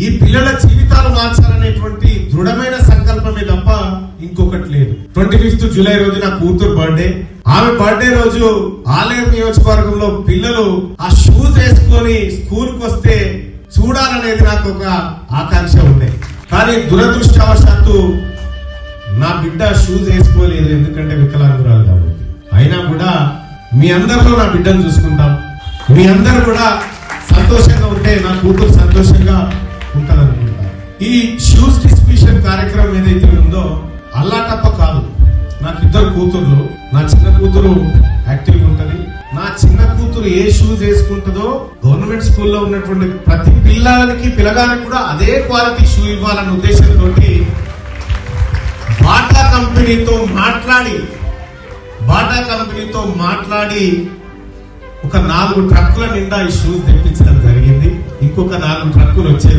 ఈ పిల్లల జీవితాలు మార్చాలనేటువంటి దృఢమైన సంకల్పమే తప్ప ఇంకొకటి లేదు. 25 జూలై రోజు నా కూతురు బర్త్డే. ఆమె బర్త్డే రోజు ఆలయం నియోజకవర్గంలో పిల్లలు ఆ షూస్ వేసుకొని స్కూల్ కు వస్తే చూడాలనేది నాకు ఒక ఆకాంక్ష ఉండే. కానీ దురదృష్టవశాత్తు నా బిడ్డ షూస్ వేసుకోలేదు, ఎందుకంటే వికలాంగురాలు కాబట్టి. అయినా కూడా మీ అందరిలో నా బిడ్డను చూసుకుంటాం. మీ అందరు కూడా సంతోషంగా ఉంటే నా కూతురు సంతోషంగా ఉంటదనుకుంటా. ఈ షూస్ డిస్ట్రిబ్యూషన్ కార్యక్రమం ఏదైతే ఉందో అల్లాటప్ప కాదు. నాకు 2 కూతుర్లు. నా చిన్న కూతురు యాక్టివ్ ఉంటది. నా చిన్న కూతురు ఏ షూస్ వేసుకుంటుందో గవర్నమెంట్ స్కూల్లో ఉన్నటువంటి ప్రతి పిల్లగానికి కూడా అదే క్వాలిటీ షూ ఇవ్వాలన్న ఉద్దేశంతో బాటా కంపెనీతో మాట్లాడి ఒక 4 ట్రక్కుల నిండా ఈ షూస్ తెప్పించడం జరిగింది. ఇంకొక 4 ట్రక్కులు వచ్చేది.